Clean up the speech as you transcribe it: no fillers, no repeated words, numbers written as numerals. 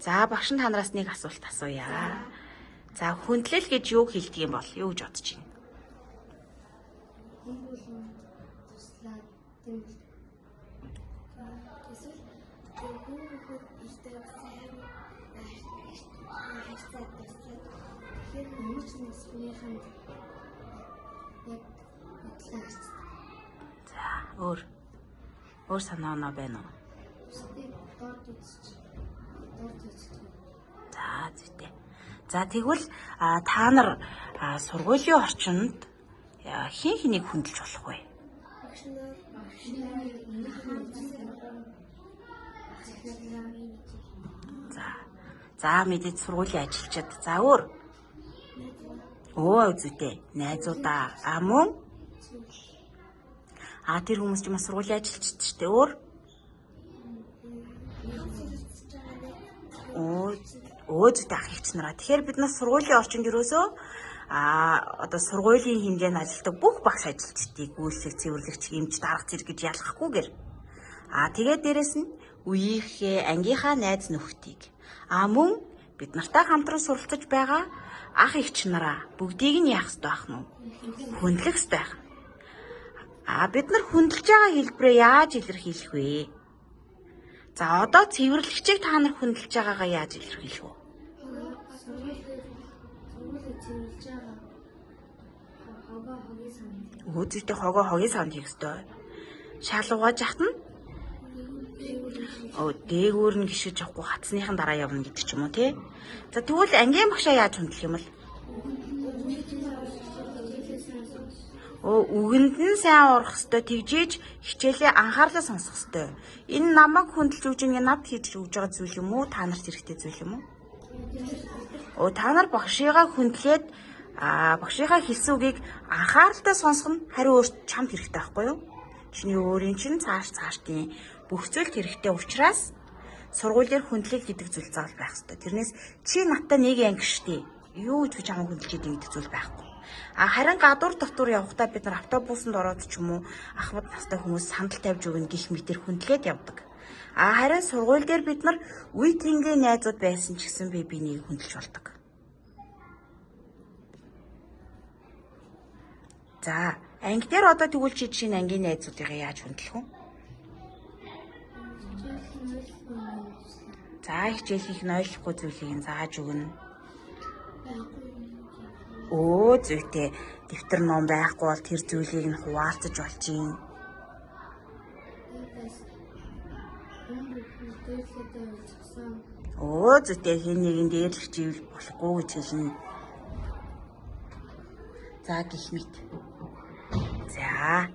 За багш нь танараас нэг асуулт асууя. За хүндлэл гэж юу хэлдэг юм бол юу гэж бодож байна? За өөр санаа оноо байна уу? За зүйтэй. За тэгвэл та нар сургуулийн орчинд хэн хэнийг хүндэлж болох вэ? За мэдээд сургуулийн ажилчид. За өөр. Зүйтэй. Найзуудаа. Мөн? Тэр хүмүүс ч бас сургуулийн ажилчид ч дээ. Өөр? Зүйтэй ах эгч нараа. Тэгэхээр бид нас сургуулийн орчинд ерөөсөө одоо сургуулийн хэмжээнд ажилладаг бүх багш ажилчдыг гүйцэтгэх, цэвэрлэгч, эмч, дарга зэрэг гэж ялгахгүйгээр. Тэгээд дээрэс нь үеийнхээ ангийнхаа найз нөхдийг. Мөн бид нартай хамтран суралцаж байгаа ах эгч нараа бүгдийг нь яах ёстой байх нь? Хүндлэх ёстой байх. Бид нар хүндэлж байгаа хэлбэрээ яаж илэрхийлэх вэ? За одоо цэвэрлэгчийг та нар хүндэлж байгаагаа яаж илэрхийлэх вэ? Зүйтэй хогийн санд хийх ёстой. Шалгуугаж яхад нь дээгүүр нь гიშгэж авахгүй хатсныхан дараа явна гэдэг ч юм уу тий. За тэгвэл ангийн багшаа яаж хүндлэх юм бол? Үгэнд нь сайн урах ёстой, тэгжээж хичээлээ анхаарлаа сонсох ёстой. Энэ намайг хүндэлж өгч ингэ над хийж өгж байгаа зүйл юм уу? Та нарт хэрэгтэй зүйл юм уу? Та нар багшийгаа хүндлээд багшийнхаа хэлсэн үгийг анхааралтай сонсох нь хариу өөрт чамд хэрэгтэй байхгүй юу? Чиний өөрийн чинь цаашдын бүх зүйлд хэрэгтэй учраас сургуулиар хүндлэл гэдэг зүйл заавал байх ёстой. Тэрнээс чи надтай нэг анги штий. Юу ч гэж хамаг хүндэлж идэв гэдэг зүйл байхгүй. Харин гадуур дотор явахдаа бид нар автобусанд ороод ч юм уу ахмад настай хүмүүс сандал тавьж өгнө гэх мэтэр хүндлээд явдаг. Харин сургууль дээр бид нар үе тэнгийн найзууд байсан ч гэсэн би бинийг хүндэлж болдог. За, анги дээр одоо тэгвэл чи чинь ангийн найзуудыгаа яаж хүндлэх вэ? За, хичээлийнх нь ойлгохгүй зүйлийг нь зааж өгнө. Зүйтэй. Дэвтэр ном байхгүй бол тэр зүйлийг нь хуваалцаж болж юм. Зүйтэй хэн нэгэн дээрлэх живэл болохгүй гэж хэлнэ. За гэх мэт. За